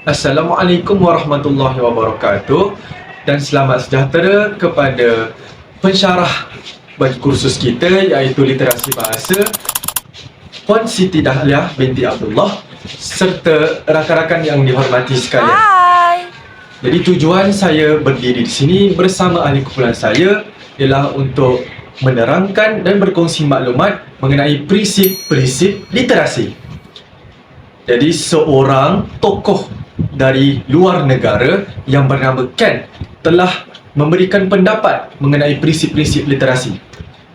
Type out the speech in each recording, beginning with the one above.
Assalamualaikum warahmatullahi wabarakatuh dan selamat sejahtera kepada pensyarah bagi kursus kita iaitu literasi bahasa Puan Siti Dahliah binti Abdullah serta rakan-rakan yang dihormati sekalian. Hai. Jadi tujuan saya berdiri di sini bersama ahli kumpulan saya ialah untuk menerangkan dan berkongsi maklumat mengenai prinsip-prinsip literasi. Jadi seorang tokoh dari luar negara yang bernama Ken telah memberikan pendapat mengenai prinsip-prinsip literasi.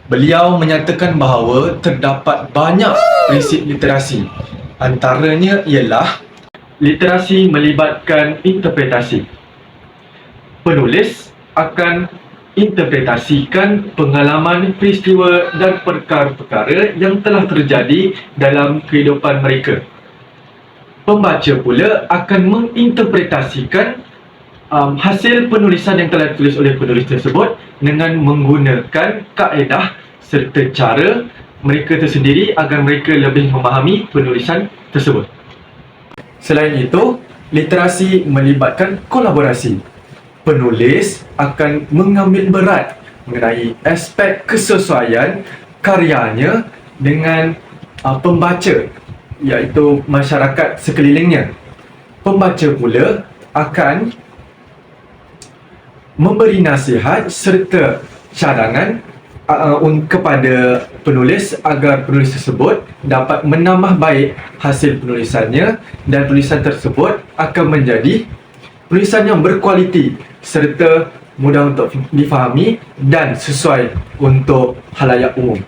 Beliau menyatakan bahawa terdapat banyak prinsip literasi. Antaranya ialah literasi melibatkan interpretasi. Penulis akan interpretasikan pengalaman, peristiwa dan perkara-perkara yang telah terjadi dalam kehidupan mereka. Pembaca pula akan menginterpretasikan hasil penulisan yang telah ditulis oleh penulis tersebut dengan menggunakan kaedah serta cara mereka tersendiri agar mereka lebih memahami penulisan tersebut. Selain itu, literasi melibatkan kolaborasi. Penulis akan mengambil berat mengenai aspek kesesuaian karyanya dengan pembaca, iaitu masyarakat sekelilingnya. Pembaca pula akan memberi nasihat serta cadangan kepada penulis agar penulis tersebut dapat menambah baik hasil penulisannya dan tulisan tersebut akan menjadi tulisan yang berkualiti serta mudah untuk difahami dan sesuai untuk khalayak umum.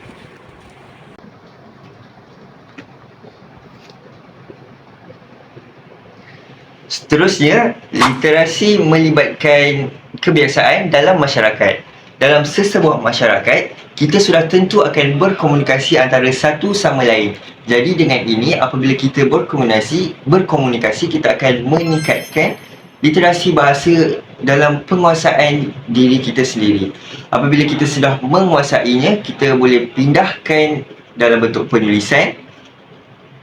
Seterusnya, literasi melibatkan kebiasaan dalam masyarakat. Dalam sesebuah masyarakat, kita sudah tentu akan berkomunikasi antara satu sama lain. Jadi dengan ini, apabila kita berkomunikasi, kita akan meningkatkan literasi bahasa dalam penguasaan diri kita sendiri. Apabila kita sudah menguasainya, kita boleh pindahkan dalam bentuk penulisan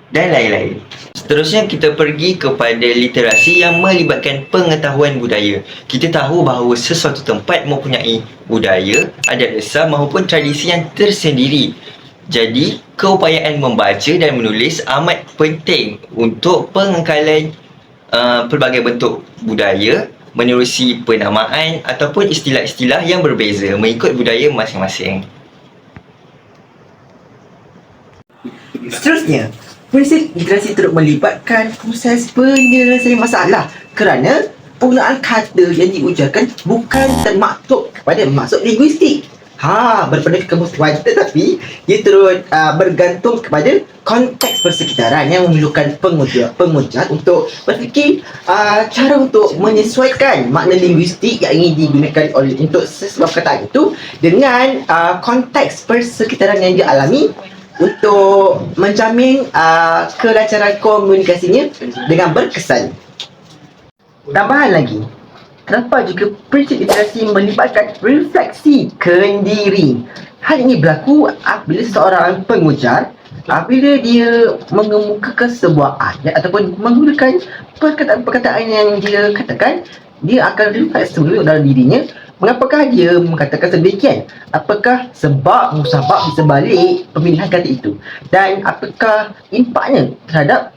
dan lain-lain. Seterusnya kita pergi kepada literasi yang melibatkan pengetahuan budaya. Kita tahu bahawa sesuatu tempat mempunyai budaya, adat resam maupun tradisi yang tersendiri. Jadi, keupayaan membaca dan menulis amat penting untuk pengekalan pelbagai bentuk budaya menerusi penamaan ataupun istilah-istilah yang berbeza mengikut budaya masing-masing. Seterusnya, prinsip literasi turut melibatkan proses penyelesaian masalah kerana penggunaan kata yang diujarkan bukan termaktub kepada maksud linguistik. Berpada kamus wajib, tetapi dia turut bergantung kepada konteks persekitaran yang memerlukan pengujar untuk berfikir cara untuk menyesuaikan makna linguistik yang ingin digunakan untuk sesebuah perkataan itu dengan konteks persekitaran yang dia alami untuk menjamin kelancaran komunikasinya dengan berkesan. Tambahan lagi, terdapat juga prinsip literasi melibatkan refleksi kendiri. Hal ini berlaku apabila seorang pengujar, apabila dia mengemukakan sebuah ayat ataupun menggunakan perkataan-perkataan yang dia katakan, dia akan refleksi dulu dalam dirinya. Mengapakah dia mengatakan sedemikian? Apakah sebab musabab di sebalik pemilihan kata itu? Dan apakah impaknya terhadap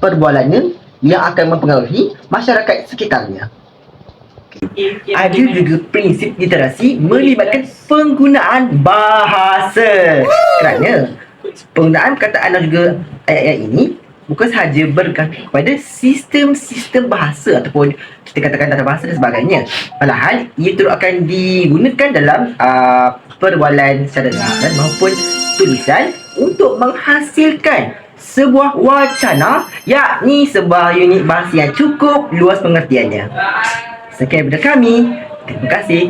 perbualannya yang akan mempengaruhi masyarakat sekitarnya? Ada juga prinsip literasi melibatkan penggunaan bahasa. Kerana penggunaan perkataan dan juga ayat-ayat ini bukan sahaja bergantung kepada sistem-sistem bahasa ataupun kita katakan tata bahasa dan sebagainya. Malahan ia terus akan digunakan dalam perbualan secara lisan maupun tulisan untuk menghasilkan sebuah wacana, yakni sebuah unit bahasa yang cukup luas pengertiannya. Sekian daripada kami. Terima kasih.